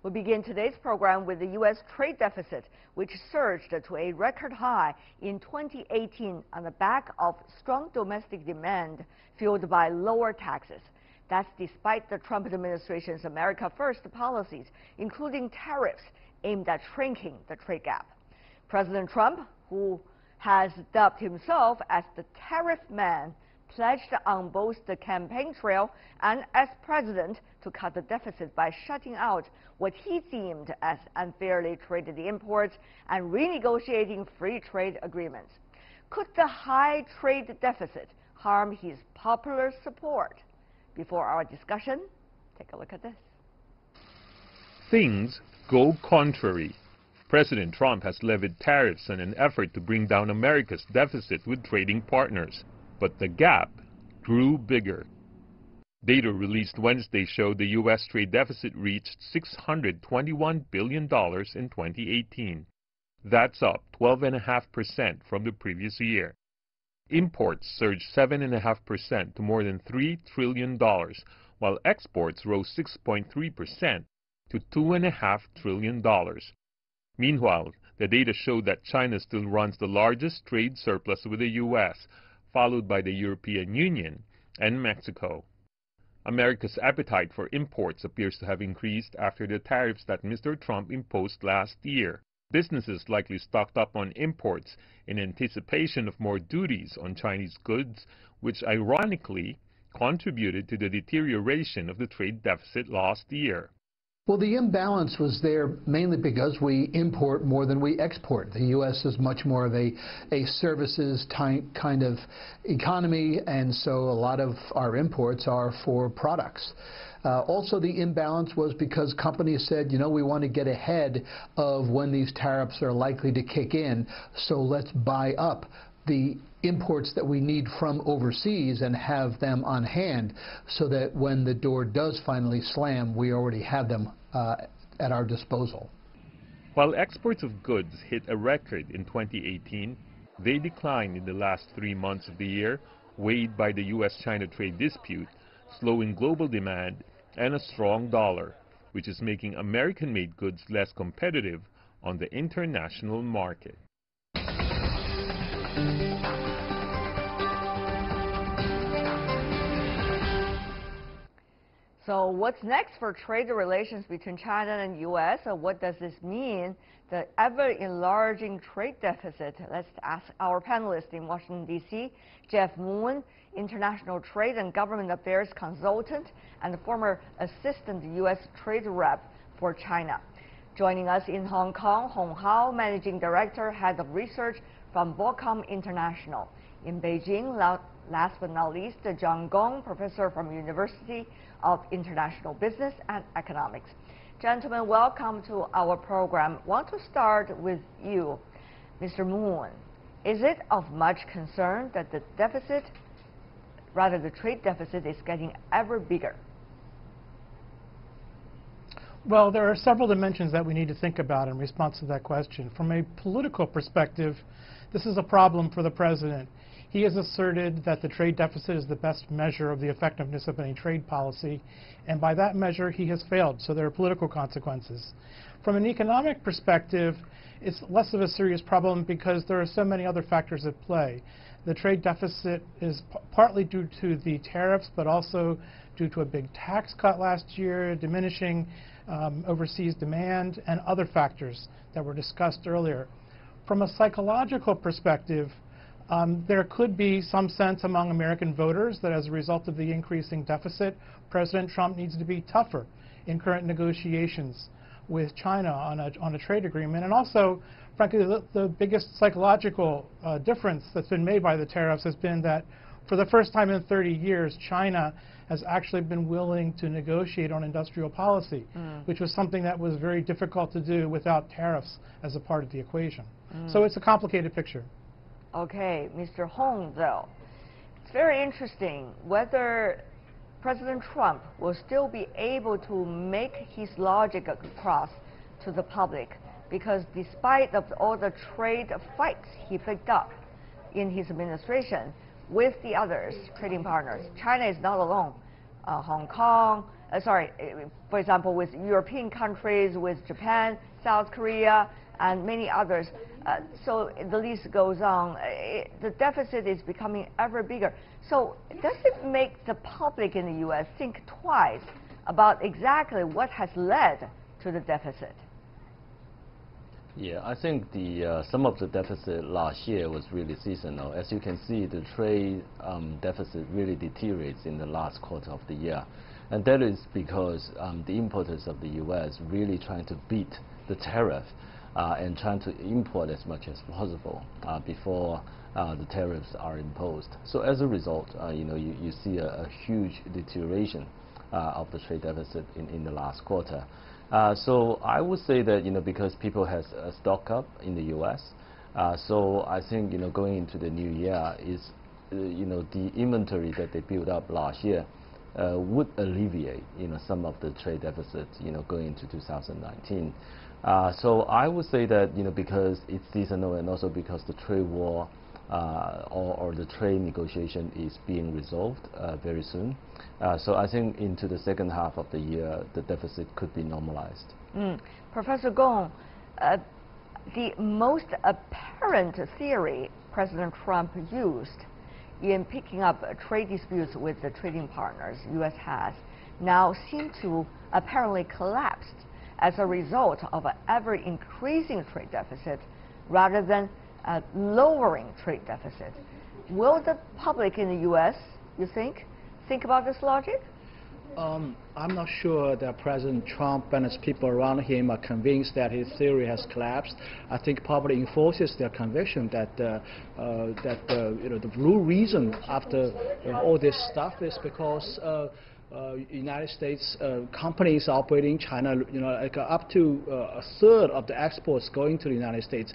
We begin today's program with the U.S. trade deficit, which surged to a record high in 2018 on the back of strong domestic demand fueled by lower taxes. That's despite the Trump administration's America First policies, including tariffs aimed at shrinking the trade gap. President Trump, who has dubbed himself as the tariff man, pledged on both the campaign trail and as president to cut the deficit by shutting out what he deemed as unfairly traded imports and renegotiating free trade agreements. Could the high trade deficit harm his popular support? Before our discussion, take a look at this. Things go contrary. President Trump has levied tariffs in an effort to bring down America's deficit with trading partners. But the gap grew bigger. Data released Wednesday showed the U.S. trade deficit reached $621 billion in 2018. That's up 12.5% from the previous year. Imports surged 7.5% to more than $3 trillion, while exports rose 6.3% to $2.5 trillion. Meanwhile, the data showed that China still runs the largest trade surplus with the U.S., followed by the European Union and Mexico. America's appetite for imports appears to have increased after the tariffs that Mr. Trump imposed last year. Businesses likely stocked up on imports in anticipation of more duties on Chinese goods, which ironically contributed to the deterioration of the trade deficit last year. Well, the imbalance was there mainly because we import more than we export. The U.S. is much more of a services kind of economy, and so a lot of our imports are for products. Also, the imbalance was because companies said, you know, we want to get ahead of when these tariffs are likely to kick in, so let's buy up the imports that we need from overseas and have them on hand so that when the door does finally slam, we already have them at our disposal. While exports of goods hit a record in 2018, they declined in the last 3 months of the year, weighed by the U.S.-China trade dispute, slowing global demand, and a strong dollar, which is making American-made goods less competitive on the international market. So what's next for trade relations between China and U.S.? What does this mean? The ever-enlarging trade deficit. Let's ask our panelist in Washington, D.C., Jeff Moon, International Trade and Government Affairs Consultant and former Assistant U.S. Trade Rep for China. Joining us in Hong Kong, Hong Hao, Managing Director, Head of Research from Bocom International. In Beijing, last but not least, John Gong, Professor from University of International Business and Economics. Gentlemen, welcome to our program. I want to start with you, Mr. Moon. Is it of much concern that the deficit, rather the trade deficit, is getting ever bigger? Well, there are several dimensions that we need to think about in response to that question. From a political perspective, this is a problem for the president. He has asserted that the trade deficit is the best measure of the effectiveness of any trade policy, and by that measure he has failed, so there are political consequences. From an economic perspective, it's less of a serious problem because there are so many other factors at play. The trade deficit is partly due to the tariffs, but also due to a big tax cut last year, diminishing overseas demand, and other factors that were discussed earlier. From a psychological perspective, there could be some sense among American voters that as a result of the increasing deficit, President Trump needs to be tougher in current negotiations with China on a trade agreement. And also, frankly, the biggest psychological difference that's been made by the tariffs has been that for the first time in 30 years, China has actually been willing to negotiate on industrial policy, which was something that was very difficult to do without tariffs as a part of the equation. So it's a complicated picture. Okay, Mr. Hong, though, it's very interesting whether President Trump will still be able to make his logic across to the public, because despite of all the trade fights he picked up in his administration with the others, trading partners, China is not alone. Hong Kong, for example, with European countries, with Japan, South Korea, and many others. So the list goes on. The deficit is becoming ever bigger. So does it make the public in the U.S. think twice about exactly what has led to the deficit? Yeah, I think some of the deficit last year was really seasonal. As you can see, the trade deficit really deteriorates in the last quarter of the year. And that is because the importers of the U.S. really trying to beat the tariff and trying to import as much as possible before the tariffs are imposed. So as a result, you see a huge deterioration of the trade deficit in the last quarter. So I would say that because people has stock up in the U.S. So I think going into the new year is the inventory that they built up last year would alleviate some of the trade deficits going into 2019. So I would say that because it's seasonal and also because the trade war or the trade negotiation is being resolved very soon. So I think into the second half of the year, the deficit could be normalized. Professor Gong, the most apparent theory President Trump used in picking up trade disputes with the trading partners U.S. has now seem to apparently collapsed as a result of an ever-increasing trade deficit rather than lowering trade deficit. Will the public in the U.S., you think about this logic? I'm not sure that President Trump and his people around him are convinced that his theory has collapsed. I think probably enforces their conviction that the real reason after all this stuff is because United States companies operating in China, like up to a third of the exports going to the United States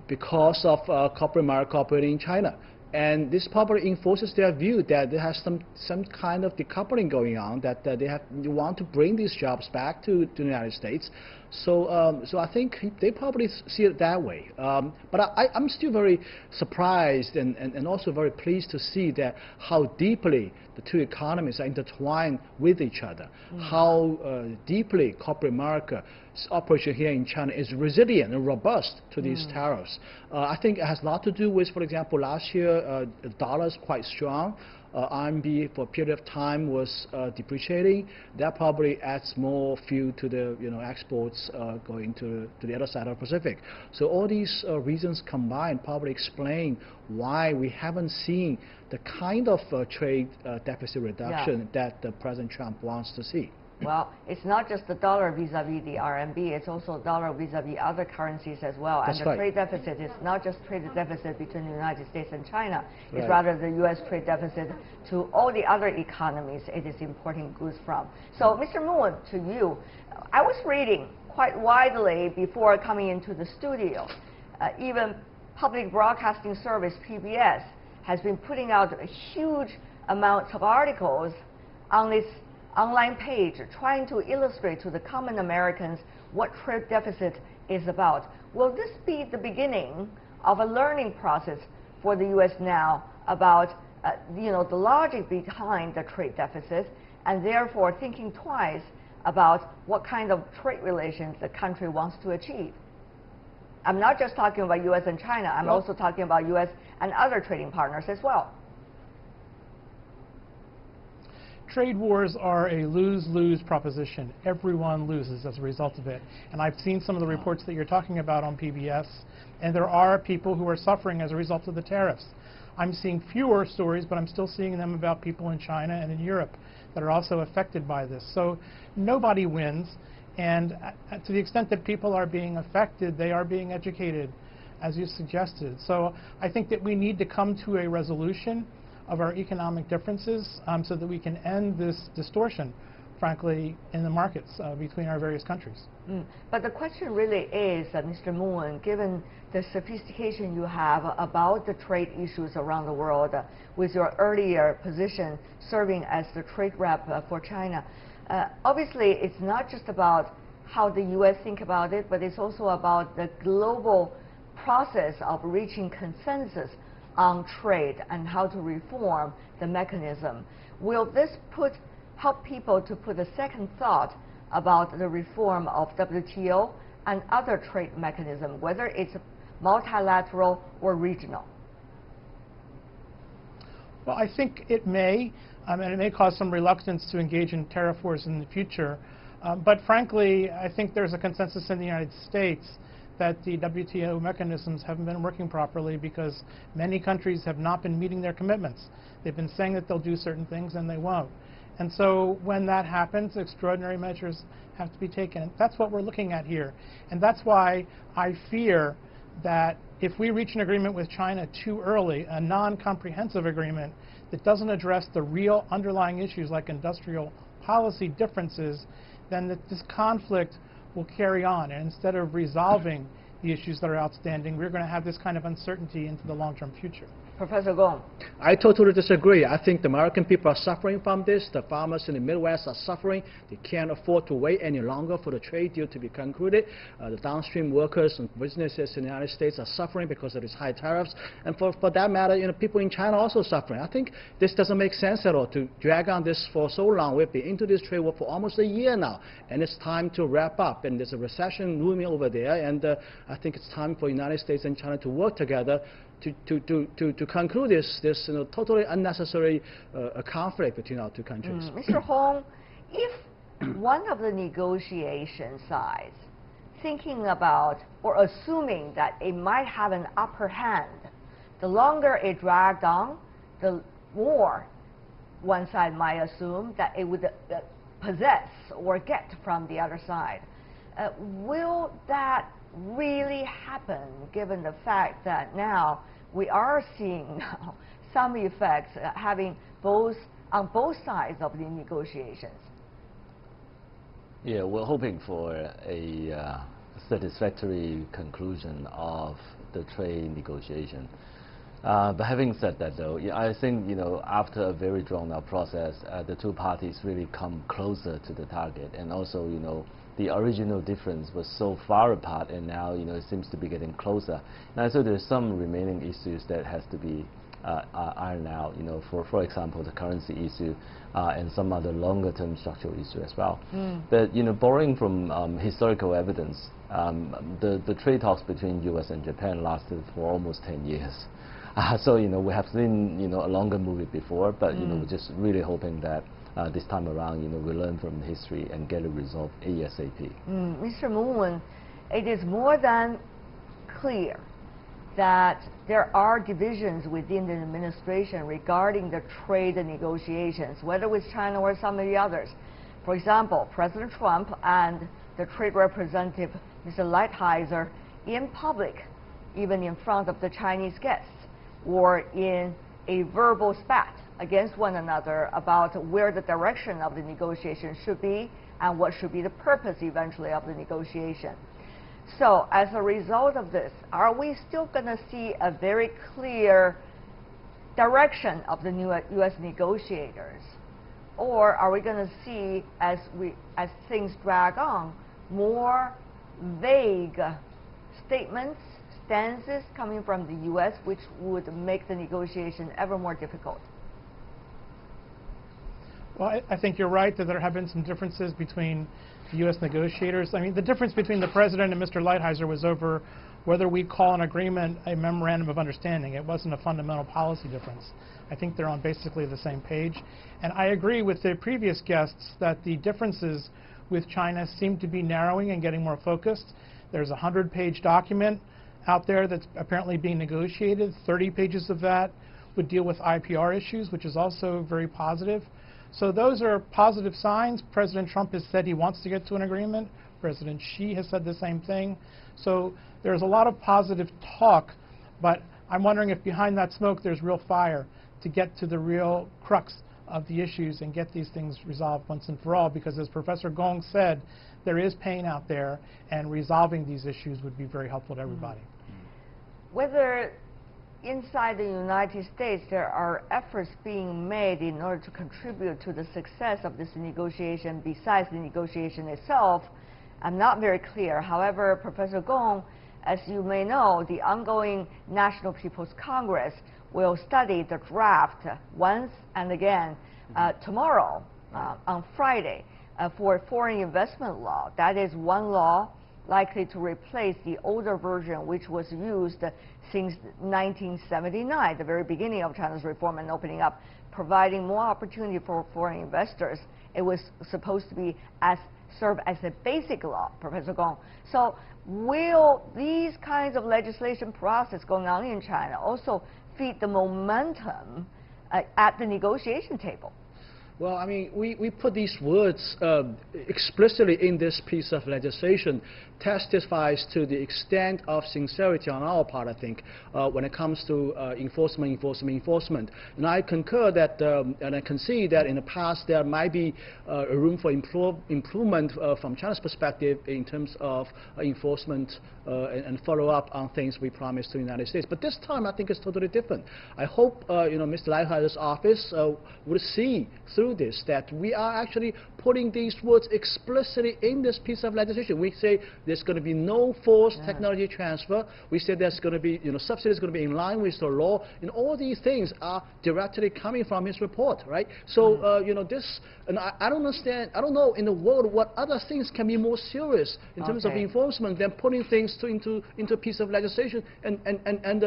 because of corporate America operating in China. And this probably enforces their view that there has some kind of decoupling going on, that they want to bring these jobs back to the United States. So I think they probably see it that way. But I'm still very surprised and also very pleased to see that how deeply the two economies are intertwined with each other, how deeply corporate America's operation here in China is resilient and robust to these tariffs. I think it has a lot to do with, for example, last year the dollar is quite strong. RMB for a period of time was depreciating. That probably adds more fuel to the exports going to the other side of the Pacific. So all these reasons combined probably explain why we haven't seen the kind of trade deficit reduction that President Trump wants to see. Well, it's not just the dollar vis-a-vis the RMB, it's also dollar vis-a-vis other currencies as well. That's and the right. trade deficit is not just trade deficit between the United States and China. It's Right. rather the U.S. trade deficit to all the other economies it is importing goods from. So, Mr. Moon, to you, I was reading quite widely before coming into the studio. Even Public Broadcasting Service, PBS, has been putting out huge amounts of articles on this online page trying to illustrate to the common Americans what trade deficit is about. Will this be the beginning of a learning process for the U.S. now about the logic behind the trade deficit, and therefore thinking twice about what kind of trade relations the country wants to achieve? I'm not just talking about U.S. and China, I'm also talking about U.S. and other trading partners as well. Trade wars are a lose-lose proposition. Everyone loses as a result of it. And I've seen some of the reports that you're talking about on PBS, and there are people who are suffering as a result of the tariffs. I'm seeing fewer stories, but I'm still seeing them about people in China and in Europe that are also affected by this. So nobody wins, and to the extent that people are being affected, they are being educated, as you suggested. So I think that we need to come to a resolution of our economic differences so that we can end this distortion, frankly, in the markets between our various countries. But the question really is, Mr. Moon, given the sophistication you have about the trade issues around the world, with your earlier position serving as the trade rep for China, obviously it's not just about how the U.S. think about it, but it's also about the global process of reaching consensus on trade and how to reform the mechanism. Will this put help people to put a second thought about the reform of WTO and other trade mechanisms, whether it's multilateral or regional? Well, I think it may, and it may cause some reluctance to engage in tariff wars in the future. But frankly, I think there's a consensus in the United States that the WTO mechanisms haven't been working properly because many countries have not been meeting their commitments. They've been saying that they'll do certain things and they won't. And so when that happens, extraordinary measures have to be taken. That's what we're looking at here. And that's why I fear that if we reach an agreement with China too early, a non-comprehensive agreement that doesn't address the real underlying issues like industrial policy differences, then this conflict will carry on. And instead of resolving the issues that are outstanding, we're going to have this kind of uncertainty into the long-term future. Professor Gong. I totally disagree. I think the American people are suffering from this. The farmers in the Midwest are suffering. They can't afford to wait any longer for the trade deal to be concluded. The downstream workers and businesses in the United States are suffering because of these high tariffs. And for that matter, people in China are also suffering. I think this doesn't make sense at all to drag on this for so long. We've been into this trade war for almost a year now, and it's time to wrap up. And there's a recession looming over there, and I think it's time for the United States and China to work together to conclude this totally unnecessary conflict between our two countries. Mr. Hong, if one of the negotiation sides thinking about or assuming that it might have an upper hand, the longer it dragged on, the more one side might assume that it would possess or get from the other side. Will that really happen, given the fact that now we are seeing now some effects having on both sides of the negotiations? Yeah, we're hoping for a satisfactory conclusion of the trade negotiation. But having said that, though, I think after a very drawn-out process, the two parties really come closer to the target, and also the original difference was so far apart, and now it seems to be getting closer. And so there's some remaining issues that has to be ironed out. For example, the currency issue and some other longer-term structural issue as well. But borrowing from historical evidence, the trade talks between U.S. and Japan lasted for almost 10 years. So we have seen a longer movie before, but we're just really hoping that this time around, we learn from history and get it resolved ASAP. Mr. Moon, it is more than clear that there are divisions within the administration regarding the trade negotiations, whether with China or some of the others. For example, President Trump and the trade representative, Mr. Lighthizer, in public, even in front of the Chinese guests, were in a verbal spat against one another about where the direction of the negotiation should be and what should be the purpose eventually of the negotiation. So as a result of this, are we still going to see a very clear direction of the new U.S. negotiators? Or are we going to see, as things drag on, more vague statements, stances coming from the U.S., which would make the negotiation ever more difficult? Well, I think you're right that there have been some differences between the U.S. negotiators. I mean, the difference between the President and Mr. Lighthizer was over whether we call an agreement a memorandum of understanding. It wasn't a fundamental policy difference. I think they're on basically the same page. And I agree with the previous guests that the differences with China seem to be narrowing and getting more focused. There's a 100-page document out there that's apparently being negotiated. 30 pages of that would deal with IPR issues, which is also very positive. So those are positive signs. President Trump has said he wants to get to an agreement. President Xi has said the same thing. So there's a lot of positive talk, but I'm wondering if behind that smoke there's real fire to get to the real crux of the issues and get these things resolved once and for all, because as Professor Gong said, there is pain out there, and resolving these issues would be very helpful to everybody. Whether inside the United States there are efforts being made in order to contribute to the success of this negotiation besides the negotiation itself, I'm not very clear. However, Professor Gong, as you may know, the ongoing National People's Congress will study the draft once and again tomorrow on Friday for foreign investment law. That is one law likely to replace the older version, which was used since 1979, the very beginning of China's reform and opening up, providing more opportunity for foreign investors. It was supposed to be serve as a basic law, Professor Gong. So will these kinds of legislation process going on in China also feed the momentum at the negotiation table? Well, I mean, we put these words explicitly in this piece of legislation, testifies to the extent of sincerity on our part, I think, when it comes to enforcement. And I concur that, and I can see that in the past there might be a room for improvement from China's perspective in terms of enforcement and follow-up on things we promised to the United States. But this time, I think it's totally different. I hope, Mr. Leichhart's office would see through this that we are actually putting these words explicitly in this piece of legislation. We say there's going to be no forced technology transfer. We say there's going to be, subsidies going to be in line with the law, and all these things are directly coming from his report, right? So, this, and I don't understand. I don't know in the world what other things can be more serious in terms of enforcement than putting things into a piece of legislation and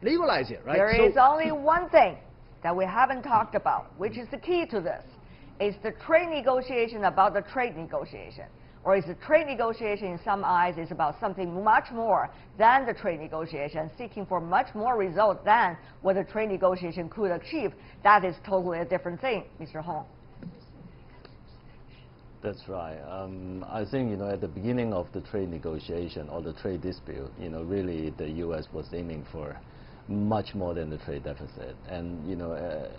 legalize it, right? There is only one thing that we haven't talked about, which is the key to this, is the trade negotiation about the trade negotiation. Or is the trade negotiation in some eyes is about something much more than the trade negotiation, seeking for much more results than what the trade negotiation could achieve. That is totally a different thing, Mr. Hong. That's right. I think, at the beginning of the trade negotiation or the trade dispute, really the U.S. was aiming for much more than the trade deficit. And,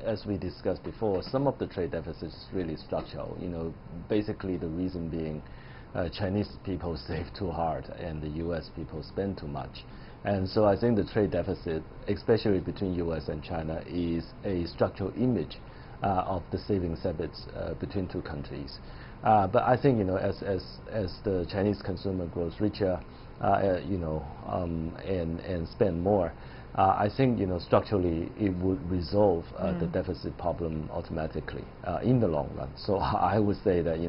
as we discussed before, some of the trade deficit is really structural. Basically the reason being Chinese people save too hard and the U.S. people spend too much. And so I think the trade deficit, especially between U.S. and China, is a structural image of the savings habits between two countries. But I think, as the Chinese consumer grows richer, and spend more, I think, structurally it would resolve the deficit problem automatically in the long run. So I would say that,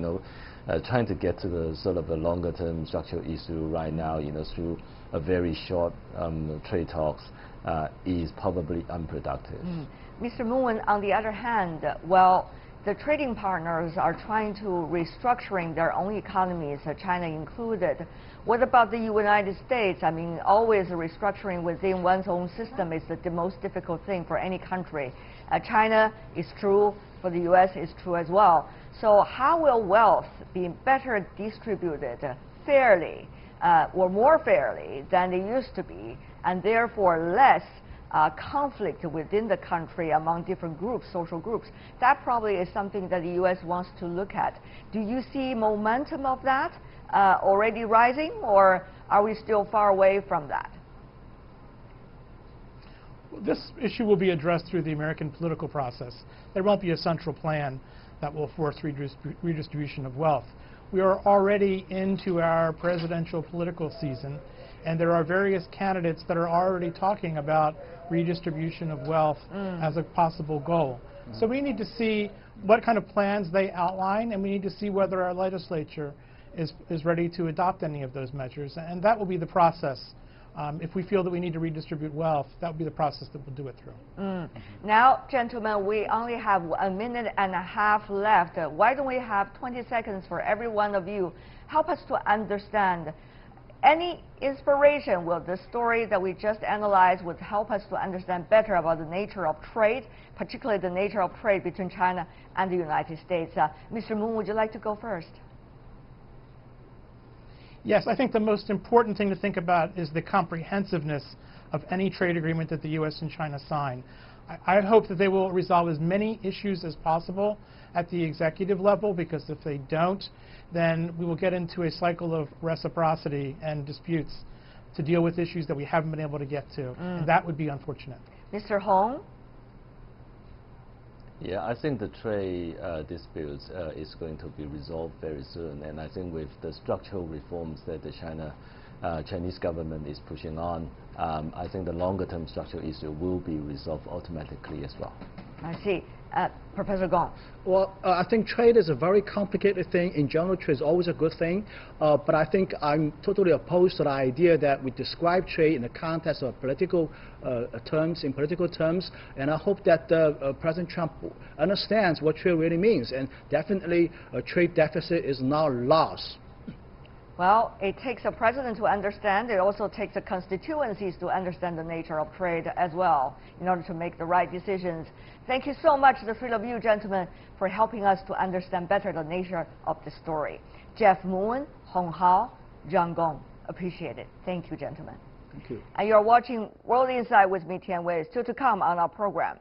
trying to get to the sort of a longer term structural issue right now, through a very short trade talks is probably unproductive. Mr. Moon, on the other hand, well, the trading partners are trying to restructuring their own economies, China included. What about the United States? I mean, always restructuring within one's own system is the most difficult thing for any country. China is true, for the U.S. is true as well. So how will wealth be better distributed fairly, or more fairly than it used to be, and therefore less conflict within the country among different groups, social groups? That probably is something that the U.S. wants to look at. Do you see momentum of that already rising, or are we still far away from that? This issue will be addressed through the American political process. There won't be a central plan that will force redistribution of wealth. We are already into our presidential political season, and there are various candidates that are already talking about redistribution of wealth as a possible goal. So we need to see what kind of plans they outline, and we need to see whether our legislature is ready to adopt any of those measures, and that will be the process. If we feel that we need to redistribute wealth, that will be the process that we'll do it through. Now, gentlemen, we only have 1.5 minutes left. Why don't we have 20 seconds for every one of you? Help us to understand. Any inspiration will the story that we just analyzed would help us to understand better about the nature of trade, particularly the nature of trade between China and the United States. Mr. Moon, would you like to go first? Yes, I think the most important thing to think about is the comprehensiveness of any trade agreement that the U.S. and China sign. I hope that they will resolve as many issues as possible at the executive level, because if they don't, then we will get into a cycle of reciprocity and disputes to deal with issues that we haven't been able to get to, and that would be unfortunate. Mr. Hong? Yeah, I think the trade disputes is going to be resolved very soon, and I think with the structural reforms that the Chinese government is pushing on, I think the longer-term structural issue will be resolved automatically as well. I see. Professor Gong? Well, I think trade is a very complicated thing. In general, trade is always a good thing. But I think I'm totally opposed to the idea that we describe trade in the context of political terms, and I hope that President Trump understands what trade really means. And definitely, a trade deficit is not loss. Well, it takes a president to understand. It also takes the constituencies to understand the nature of trade as well in order to make the right decisions. Thank you so much, the three of you gentlemen, for helping us to understand better the nature of the story. Jeff Moon, Hong Hao, John Gong. Appreciate it. Thank you, gentlemen. Thank you. And you're watching World Insight with me, Tian Wei. Still to come on our program.